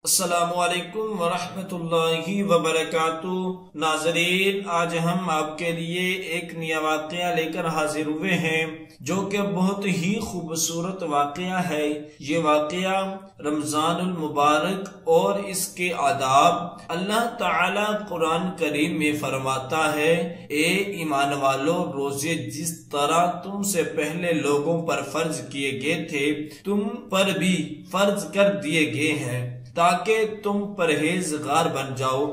السلام علیکم ورحمۃ اللہ وبرکاتہ۔ ناظرین، آج ہم آپ کے لیے ایک نیا واقعہ لے کر حاضر ہوئے ہیں جو کہ بہت ہی خوبصورت واقعہ ہے۔ یہ واقعہ رمضان المبارک اور اس کے آداب۔ اللہ تعالی قرآن کریم میں فرماتا ہے، اے ایمان والو، روزے جس طرح تم سے پہلے لوگوں پر فرض کیے گئے تھے تم پر بھی فرض کر دیے گئے ہیں تاکہ تم پرہیزگار بن جاؤ۔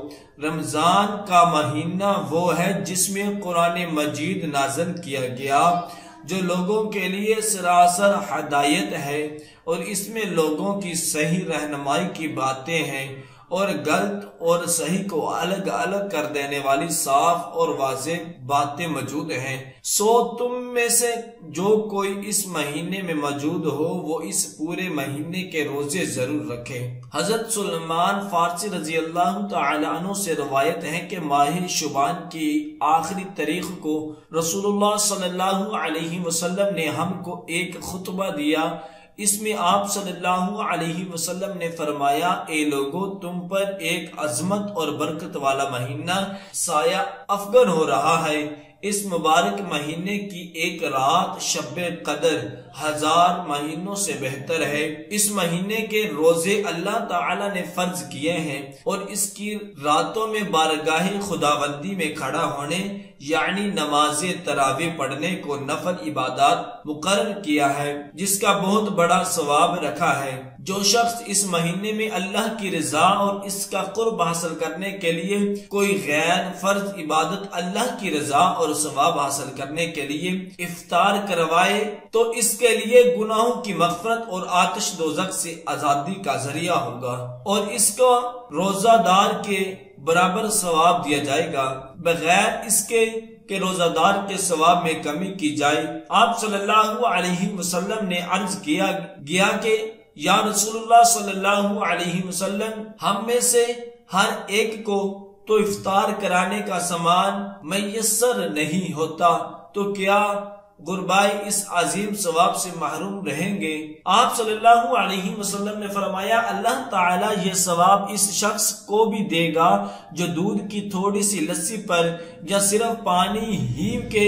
رمضان کا مہینہ وہ ہے جس میں قرآن مجید نازل کیا گیا، جو لوگوں کے لیے سراسر ہدایت ہے، اور اس میں لوگوں کی صحیح رہنمائی کی باتیں ہیں اور غلط اور صحیح کو الگ الگ کر دینے والی صاف اور واضح باتیں موجود ہیں۔ سو تم میں سے جو کوئی اس مہینے میں موجود ہو وہ اس پورے مہینے کے روزے ضرور رکھے۔ حضرت سلمان فارسی رضی اللہ تعالی عنہ سے روایت ہے کہ ماہ شعبان کی آخری تاریخ کو رسول اللہ صلی اللہ علیہ وسلم نے ہم کو ایک خطبہ دیا۔ اس میں آپ صلی اللہ علیہ وسلم نے فرمایا، اے لوگو، تم پر ایک عظمت اور برکت والا مہینہ سایہ افغن ہو رہا ہے۔ اس مبارک مہینے کی ایک رات شب قدر 1000 مہینوں سے بہتر ہے۔ اس مہینے کے روزے اللہ تعالی نے فرض کیے ہیں اور اس کی راتوں میں بارگاہ خداوندی میں کھڑا ہونے یعنی نماز تراویح پڑھنے کو نفل عبادات مقرر کیا ہے، جس کا بہت بڑا ثواب رکھا ہے۔ جو شخص اس مہینے میں اللہ کی رضا اور اس کا قرب حاصل کرنے کے لیے کوئی غیر فرض عبادت اللہ کی رضا اور ثواب حاصل کرنے کے لیے افطار کروائے تو اس کے لیے گناہوں کی مغفرت اور آتش دوزخ سے آزادی کا ذریعہ ہوگا، اور اس کو روزہ دار کے برابر ثواب دیا جائے گا، بغیر اس کے کہ روزہ دار کے ثواب میں کمی کی جائے۔ آپ صلی اللہ علیہ وسلم نے عرض کیا گیا کہ یا رسول اللہ صلی اللہ علیہ وسلم، ہم میں سے ہر ایک کو تو افطار کرانے کا سامان میسر نہیں ہوتا، تو کیا غرباء اس عظیم ثواب سے محروم رہیں گے؟ آپ صلی اللہ علیہ وسلم نے فرمایا، اللہ تعالیٰ یہ ثواب اس شخص کو بھی دے گا جو دودھ کی تھوڑی سی لسی پر یا صرف پانی ہی کے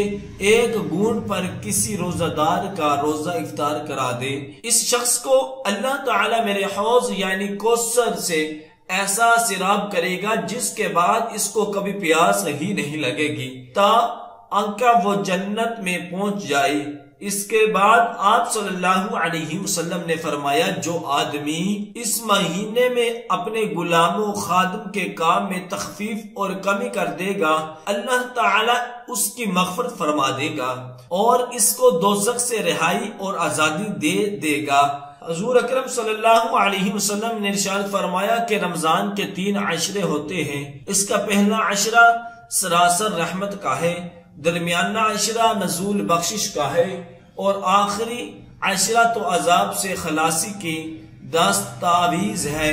ایک بوند پر کسی روزہ دار کا روزہ افطار کرا دے۔ اس شخص کو اللہ تعالیٰ میرے حوض یعنی کوثر سے ایسا سیراب کرے گا جس کے بعد اس کو کبھی پیاس ہی نہیں لگے گی تا انکا وہ جنت میں پہنچ جائے۔ اس کے بعد آپ صلی اللہ علیہ وسلم نے فرمایا، جو آدمی اس مہینے میں اپنے غلاموں خادم کے کام میں تخفیف اور کمی کر دے گا، اللہ تعالی اس کی مغفرت فرما دے گا اور اس کو دوزخ سے رہائی اور آزادی دے گا۔ حضور اکرم صلی اللہ علیہ وسلم نے ارشاد فرمایا کہ رمضان کے 3 عشرے ہوتے ہیں۔ اس کا پہلا عشرہ سراسر رحمت کا ہے، درمیانہ عشرہ نزول بخشش کا ہے، اور آخری عشرہ تو عذاب سے خلاصی کی دستاویز ہے۔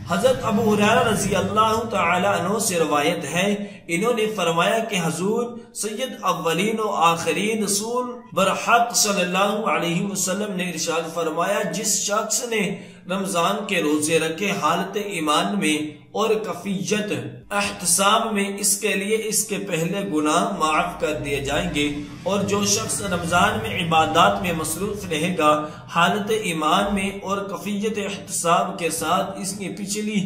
حضرت ابو ہریرہ رضی اللہ تعالی عنہ سے روایت ہے، انہوں نے فرمایا کہ حضور سید اولین و آخرین رسول برحق صلی اللہ علیہ وسلم نے ارشاد فرمایا، جس شخص نے رمضان کے روزے رکھے حالت ایمان میں اور کفیت احتساب میں، اس کے لیے اس کے پہلے گناہ معاف کر دیے جائیں گے، اور جو شخص رمضان میں عبادات میں مصروف رہے گا حالت ایمان میں اور کفیت احتساب کے ساتھ، اس کی پچھلی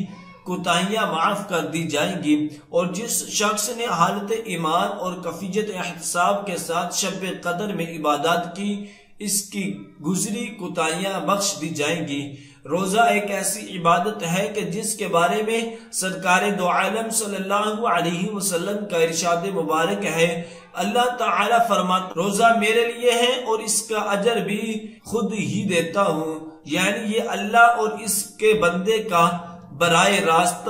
کوتاہیاں معاف کر دی جائیں گی، اور جس شخص نے حالت ایمان اور کفیت احتساب کے ساتھ شب قدر میں عبادات کی، اس کی گزری کوتاہیاں بخش دی جائیں گی۔ روزہ ایک ایسی عبادت ہے کہ جس کے بارے میں سرکار دو عالم صلی اللہ علیہ وسلم کا ارشاد مبارک ہے، اللہ تعالیٰ فرماتا، روزہ میرے لیے ہے اور اس کا اجر بھی خود ہی دیتا ہوں، یعنی یہ اللہ اور اس کے بندے کا براہ راست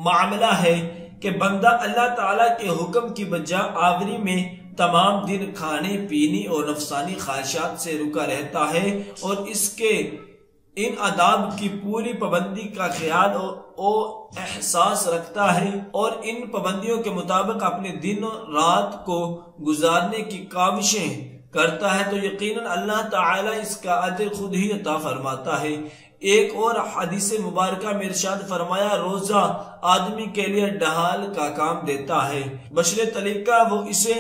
معاملہ ہے کہ بندہ اللہ تعالیٰ کے حکم کی بجا آوری میں تمام دن کھانے پینے اور نفسانی خواہشات سے رکا رہتا ہے، اور اس کے ان آداب کی پوری پابندی کا خیال اور احساس رکھتا ہے، اور ان پابندیوں کے مطابق اپنے دن رات کو گزارنے کی کاوشیں کرتا ہے، تو یقیناً اللہ تعالی اس کا اجر خود ہی عطا فرماتا ہے۔ ایک اور حدیث مبارکہ میں ارشاد فرمایا روزہ آدمی کے لیے ڈھال کا کام دیتا ہے، بشر طریقہ وہ اسے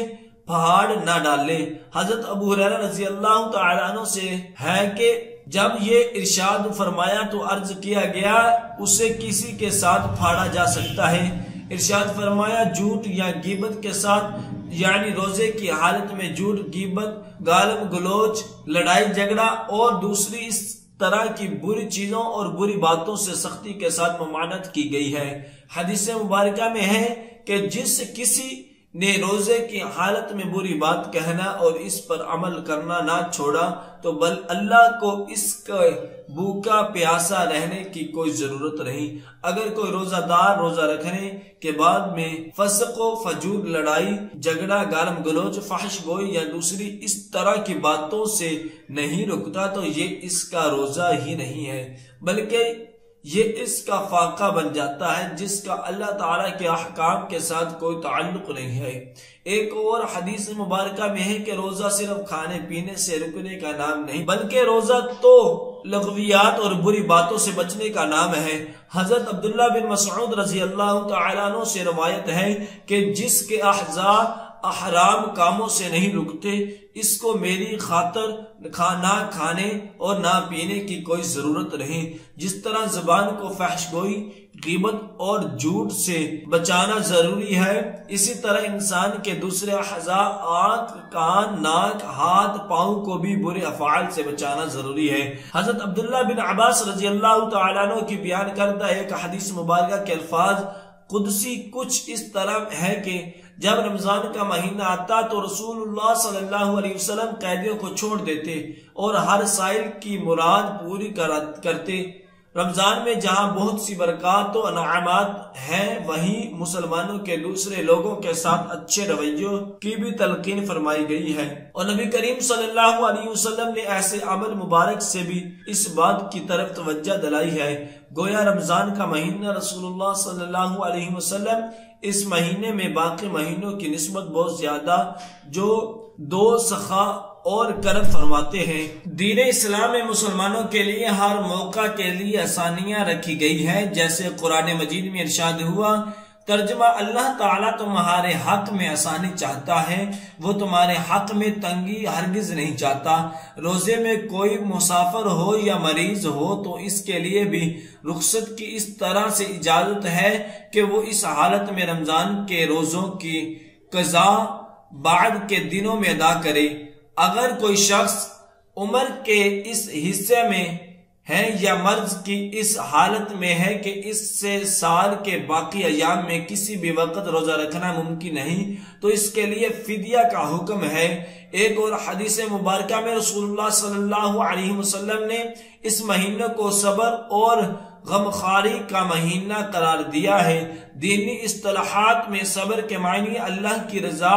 پہاڑ نہ ڈالے۔ حضرت ابو ہریرہ رضی اللہ تعالیٰ عنہ سے ہے کہ جب یہ ارشاد فرمایا تو عرض کیا گیا اسے کسی کے ساتھ پھاڑا جا سکتا ہے؟ ارشاد فرمایا جھوٹ یا غیبت کے ساتھ، یعنی روزے کی حالت میں جھوٹ، غیبت، گالم گلوچ، لڑائی جھگڑا اور دوسری اس طرح کی بری چیزوں اور بری باتوں سے سختی کے ساتھ ممانعت کی گئی ہے۔ حدیث مبارکہ میں ہے کہ جس کسی نے روزے کی حالت میں بری بات کہنا اور اس پر عمل کرنا نہ چھوڑا تو بل اللہ کو اس کے بھوکا پیاسا رہنے کی کوئی ضرورت نہیں۔ اگر کوئی روزہ دار روزہ رکھنے کے بعد میں فسق و فجور، لڑائی جھگڑا، گالم گلوچ، فحش گوئی یا دوسری اس طرح کی باتوں سے نہیں رکتا تو یہ اس کا روزہ ہی نہیں ہے، بلکہ یہ اس کا فاقہ بن جاتا ہے جس کا اللہ تعالیٰ کے احکام کے ساتھ کوئی تعلق نہیں ہے۔ ایک اور حدیث مبارکہ میں ہے کہ روزہ صرف کھانے پینے سے رکنے کا نام نہیں، بلکہ روزہ تو لغویات اور بری باتوں سے بچنے کا نام ہے۔ حضرت عبداللہ بن مسعود رضی اللہ تعالیٰ عنہ سے روایت ہے کہ جس کے اعضاء حرام کاموں سے نہیں رکتے اس کو میری خاطر نہ کھانے اور نہ پینے کی کوئی ضرورت نہیں۔ جس طرح زبان کو فحش گوئی، غیبت اور جھوٹ سے بچانا ضروری ہے، اسی طرح انسان کے دوسرے اعضاء آنکھ، کان، ناک، ہاتھ، پاؤں کو بھی برے افعال سے بچانا ضروری ہے۔ حضرت عبداللہ بن عباس رضی اللہ تعالیٰ عنہ کی بیان کردہ ایک حدیث مبارکہ کے الفاظ قدسی کچھ اس طرح ہے کہ جب رمضان کا مہینہ آتا تو رسول اللہ صلی اللہ علیہ وسلم قیدیوں کو چھوڑ دیتے اور ہر سائل کی مراد پوری کرتے۔ رمضان میں جہاں بہت سی برکات و انعامات ہیں وہیں مسلمانوں کے دوسرے لوگوں کے ساتھ اچھے رویوں کی بھی تلقین فرمائی گئی ہے، اور نبی کریم صلی اللہ علیہ وسلم نے ایسے عمل مبارک سے بھی اس بات کی طرف توجہ دلائی ہے۔ گویا رمضان کا مہینہ رسول اللہ صلی اللہ علیہ وسلم اس مہینے میں باقی مہینوں کی نسبت بہت زیادہ جو دو سخا اور کرم فرماتے ہیں۔ دین اسلام میں مسلمانوں کے لیے ہر موقع کے لیے آسانیاں رکھی گئی ہے، جیسے قرآن مجید میں ارشاد ہوا، ترجمہ اللہ تعالیٰ تمہارے حق میں آسانی چاہتا ہے، وہ تمہارے حق میں تنگی ہرگز نہیں چاہتا۔ روزے میں کوئی مسافر ہو یا مریض ہو تو اس کے لیے بھی رخصت کی اس طرح سے اجازت ہے کہ وہ اس حالت میں رمضان کے روزوں کی قضا بعد کے دنوں میں ادا کرے۔ اگر کوئی شخص عمر کے اس حصے میں ہے یا مرض کی اس حالت میں ہے کہ اس سے سال کے باقی ایام میں کسی بھی وقت روزہ رکھنا ممکن نہیں تو اس کے لیے فدیہ کا حکم ہے۔ ایک اور حدیث مبارکہ میں رسول اللہ صلی اللہ علیہ وسلم نے اس مہینے کو صبر اور غمخواری کا مہینہ قرار دیا ہے۔ دینی اصطلاحات میں صبر کے معنی اللہ کی رضا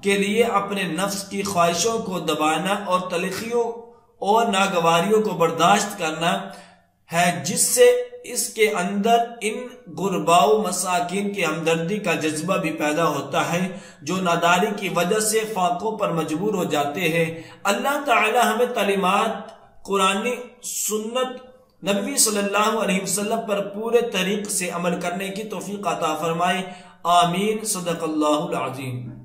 کے لیے اپنے نفس کی خواہشوں کو دبانا اور تلخیوں اور ناگواریوں کو برداشت کرنا ہے، جس سے اس کے اندر ان غرباء مساکین کی ہمدردی کا جذبہ بھی پیدا ہوتا ہے جو ناداری کی وجہ سے فاقوں پر مجبور ہو جاتے ہیں۔ اللہ تعالی ہمیں تعلیمات قرآنی سنت نبی صلی اللہ علیہ وسلم پر پورے طریق سے عمل کرنے کی توفیق عطا فرمائے۔ آمین۔ صدق اللہ العظیم۔